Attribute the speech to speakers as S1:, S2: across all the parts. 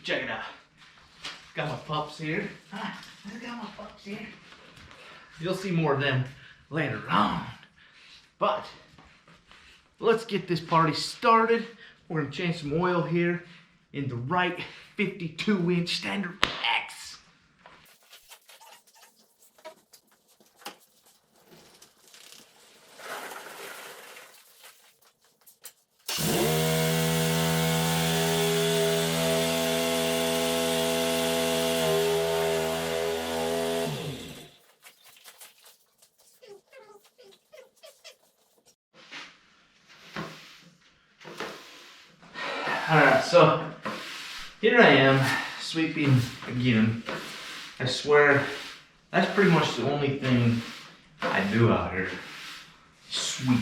S1: check it out. Got my pups here. I got my pups here. You'll see more of them later on. But let's get this party started. We're gonna change some oil here in the Wright 52-inch Stander X. Alright, so here I am, sweeping again. I swear, that's pretty much the only thing I do out here. Sweep.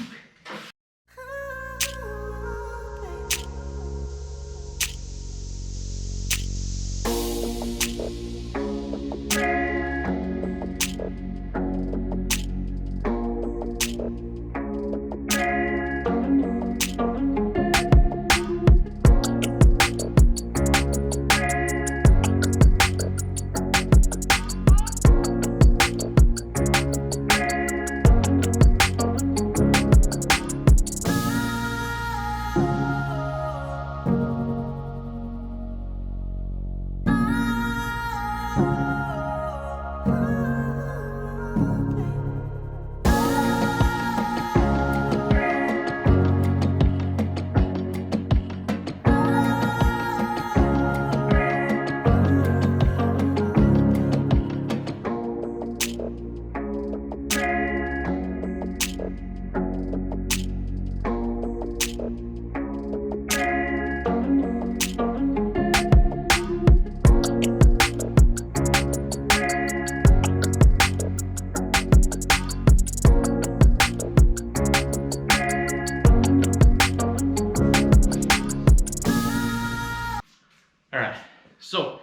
S1: Alright, so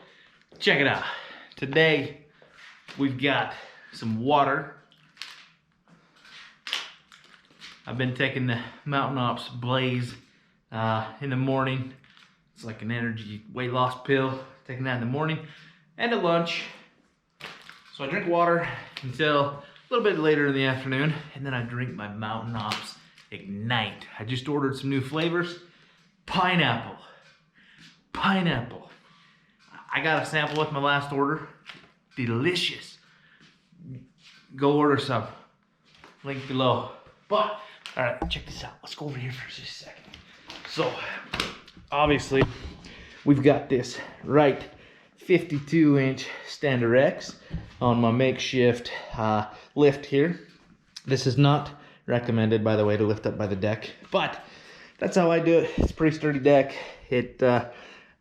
S1: check it out. Today we've got some water. I've been taking the MTN OPS Blaze in the morning. It's like an energy weight loss pill. Taking that in the morning and at lunch. So I drink water until a little bit later in the afternoon, and then I drink my MTN OPS Ignite. I just ordered some new flavors. Pineapple. I got a sample with my last order. Delicious. Go order some. Link below. But, alright, check this out. Let's go over here for just a second. So, obviously, we've got this Wright 52-inch Stander X on my makeshift lift here. This is not recommended, by the way, to lift up by the deck, but that's how I do it. It's a pretty sturdy deck.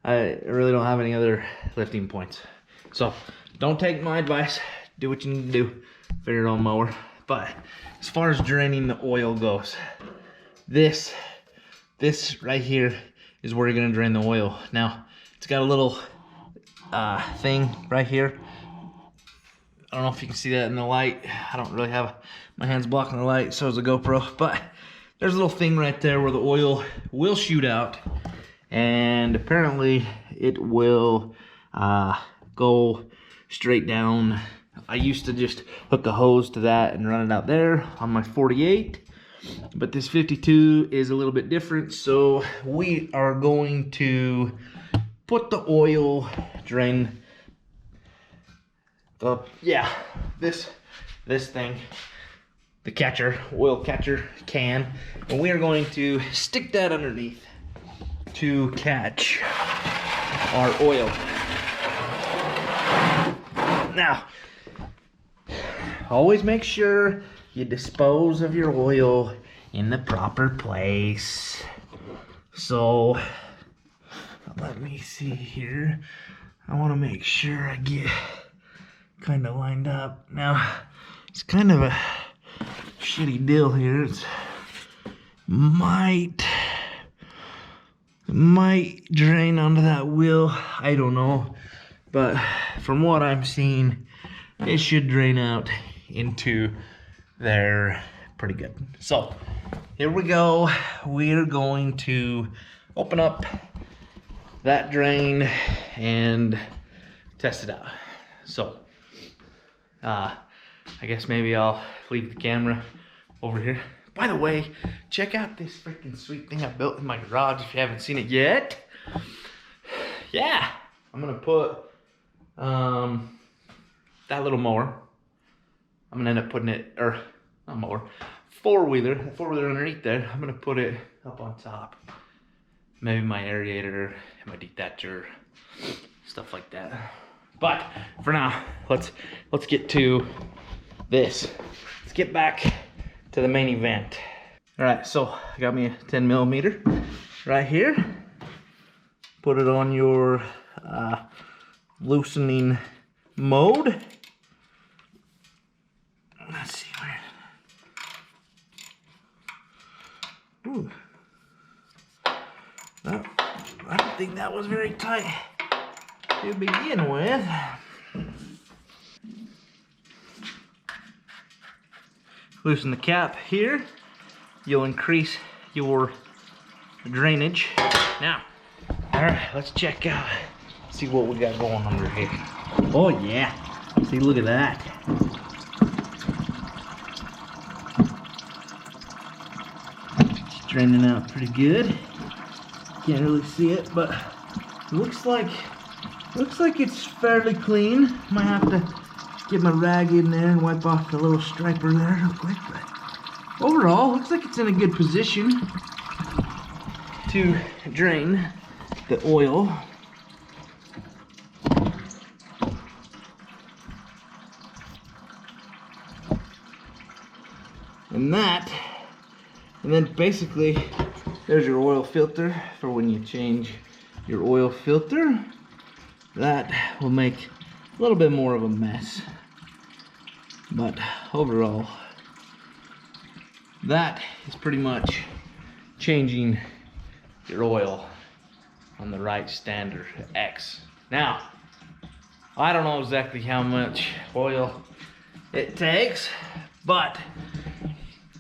S1: I really don't have any other lifting points. So don't take my advice. Do what you need to do for your own mower. But as far as draining the oil goes, this right here is where you're gonna drain the oil. Now, it's got a little thing right here. I don't know if you can see that in the light. I don't really have my hands blocking the light, so is the GoPro, but there's a little thing right there where the oil will shoot out, and apparently it will go straight down. I used to just hook a hose to that and run it out there on my 48, but this 52 is a little bit different, so we are going to put the oil drain, this thing, the catcher, oil catcher can, and we are going to stick that underneath to catch our oil. Now, always make sure you dispose of your oil in the proper place. So, let me see here. I want to make sure I get kind of lined up. Now, it's kind of a shitty deal here. It's might drain onto that wheel. I don't know, but from what I'm seeing, it should drain out into there pretty good. So here we go. We're going to open up that drain and test it out. So, I guess maybe I'll leave the camera over here. By the way, check out this freaking sweet thing I built in my garage if you haven't seen it yet. Yeah, I'm gonna put that little mower. I'm gonna end up putting it, or not mower, four-wheeler underneath there. I'm gonna put it up on top. Maybe my aerator, my detacher, stuff like that. But for now, let's get to this. Let's get back to the main event. All right, so I got me a 10 millimeter right here. Put it on your loosening mode. Let's see where. Ooh. Well, I don't think that was very tight to begin with. Loosen the cap here. You'll increase your drainage. Now, all right, let's check out, see what we got going under here. Oh yeah, see, look at that. It's draining out pretty good. Can't really see it, but it looks like it's fairly clean. Might have to get my rag in there and wipe off the little striper there real quick, but overall, looks like it's in a good position to drain the oil. And then basically, there's your oil filter for when you change your oil filter. That will make a little bit more of a mess. But overall, that is pretty much changing your oil on the Wright Stander X. Now, I don't know exactly how much oil it takes, but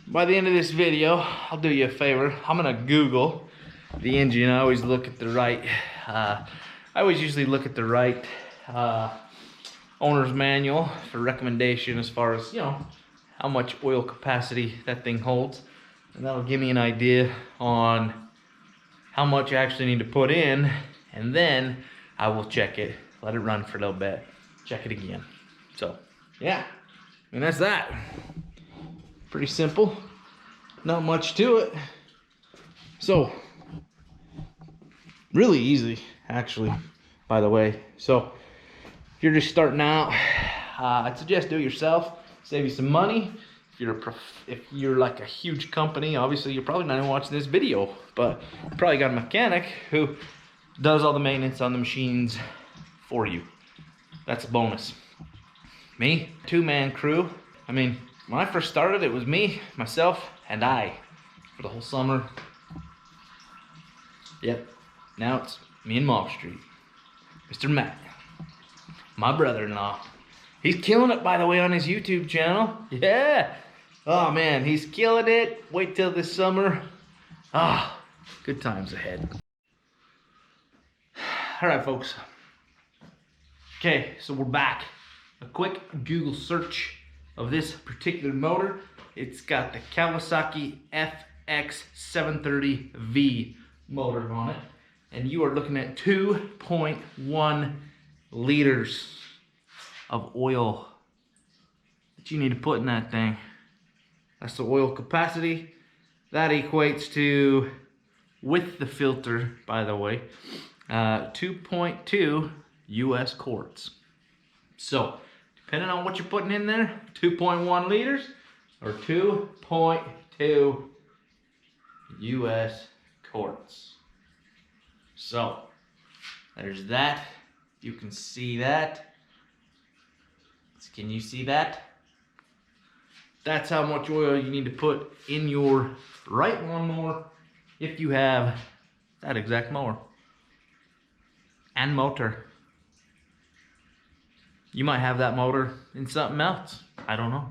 S1: by the end of this video, I'll do you a favor. I'm gonna Google the engine. I always look at the right, I always usually look at the right owner's manual for recommendation as far as, you know, how much oil capacity that thing holds. And that'll give me an idea on how much I actually need to put in, and then I will check it, let it run for a little bit, check it again. So, yeah, and that's that. Pretty simple, not much to it. So, really easy, actually, by the way. So, if you're just starting out, I'd suggest do it yourself, save you some money. If you're like a huge company, obviously you're probably not even watching this video, but you probably got a mechanic who does all the maintenance on the machines for you. That's a bonus. Me, two-man crew. I mean, when I first started, it was me, myself, and I for the whole summer. Yep, now it's me and Mob Street. Mr. Matt, my brother-in-law. He's killing it, by the way, on his YouTube channel. Yeah. Oh, man, he's killing it. Wait till this summer. Ah, good times ahead. All right, folks. Okay, so we're back. A quick Google search of this particular motor. It's got the Kawasaki FX730V motor on it. And you are looking at 2.1 liters of oil that you need to put in that thing. That's the oil capacity. That equates to, with the filter, by the way, 2.2 US quarts. So, depending on what you're putting in there, 2.1 liters or 2.2 US quarts. So, there's that. You can see that. Can you see that? That's how much oil you need to put in your Wright lawnmower if you have that exact mower and motor. You might have that motor in something else. I don't know.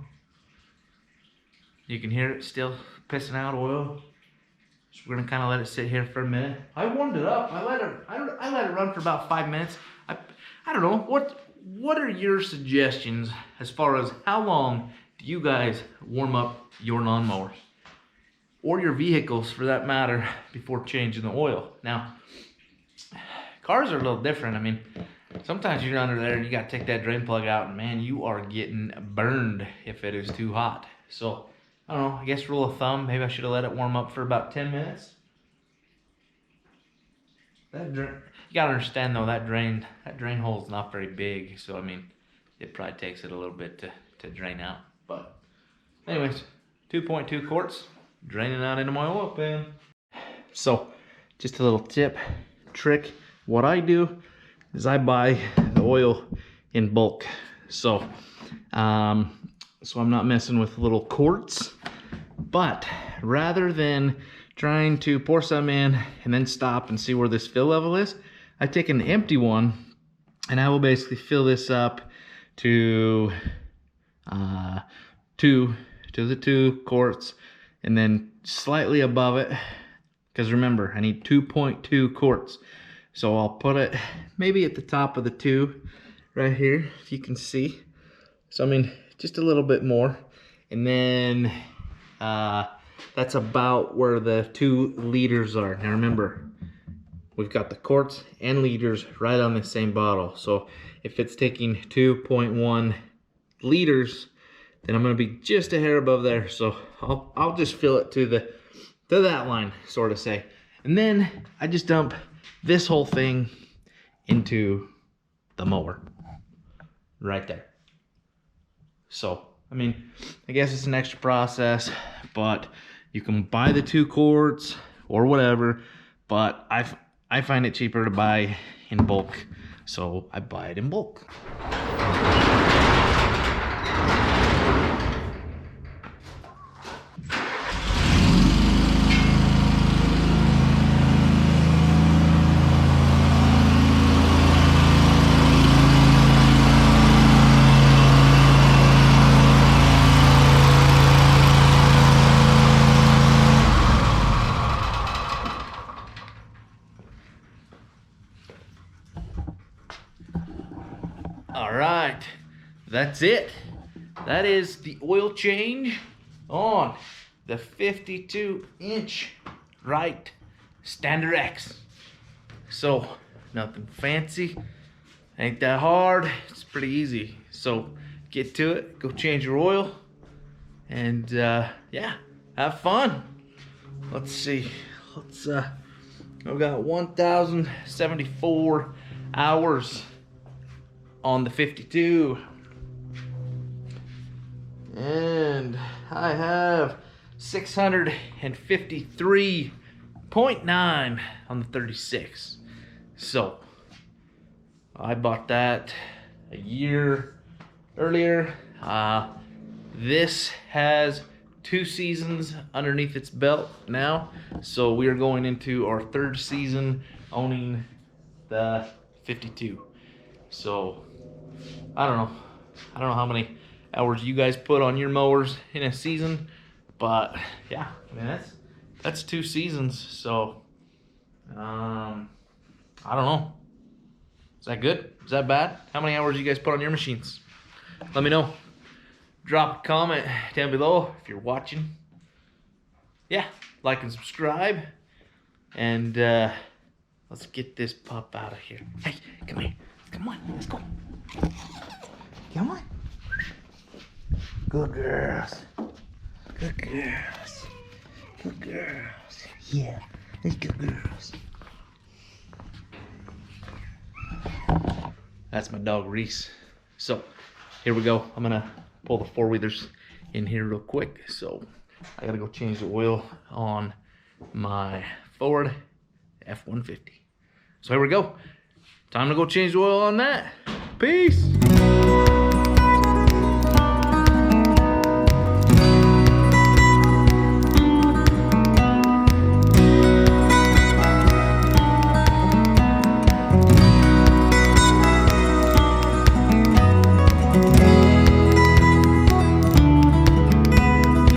S1: You can hear it still pissing out oil. So we're gonna kind of let it sit here for a minute. I warmed it up. I let it run for about 5 minutes. I don't know, what are your suggestions as far as how long do you guys warm up your lawnmowers? Or your vehicles for that matter, before changing the oil? Now, cars are a little different. I mean, sometimes you're under there and you gotta take that drain plug out and man, you are getting burned if it is too hot. So, I don't know, I guess rule of thumb, maybe I should have let it warm up for about 10 minutes. You gotta understand though, that drain hole is not very big, so I mean, it probably takes it a little bit to drain out. But anyways, 2.2 quarts draining out into my oil pan. So just a little trick. What I do is I buy the oil in bulk. So I'm not messing with little quarts, but rather than trying to pour some in and then stop and see where this fill level is, I take an empty one and I will basically fill this up to the 2 quarts and then slightly above it, because remember, I need 2.2 quarts. So I'll put it maybe at the top of the 2 right here, if you can see. So I mean, just a little bit more. And then that's about where the 2 liters are. Now remember, we've got the quarts and liters right on the same bottle. So if it's taking 2.1 liters, then I'm gonna be just a hair above there. So I'll just fill it to that line, sort of say. And then I just dump this whole thing into the mower right there. So, I mean, I guess it's an extra process, but you can buy the 2 quarts or whatever, but I find it cheaper to buy in bulk, so I buy it in bulk. All right, that's it. That is the oil change on the 52-inch Wright Stander X. So, nothing fancy, ain't that hard, it's pretty easy. So, get to it, go change your oil, and yeah, have fun. Let's see, I've got 1,074 hours on the 52, and I have 653.9 on the 36. So I bought that a year earlier. This has 2 seasons underneath its belt now, so we are going into our 3rd season owning the 52. So I don't know how many hours you guys put on your mowers in a season, but yeah, I mean, that's 2 seasons. So I don't know, is that good, is that bad? How many hours you guys put on your machines? Let me know. Drop a comment down below if you're watching. Yeah, like and subscribe, and let's get this pup out of here. Hey, come here. Come on, let's go. Come on. Good girls. Good girls. Good girls. Yeah, let's good girls. That's my dog Reese. So, here we go. I'm gonna pull the 4-wheelers in here real quick. So, I gotta go change the oil on my Ford F-150. So here we go. Time to go change the oil on that. Peace.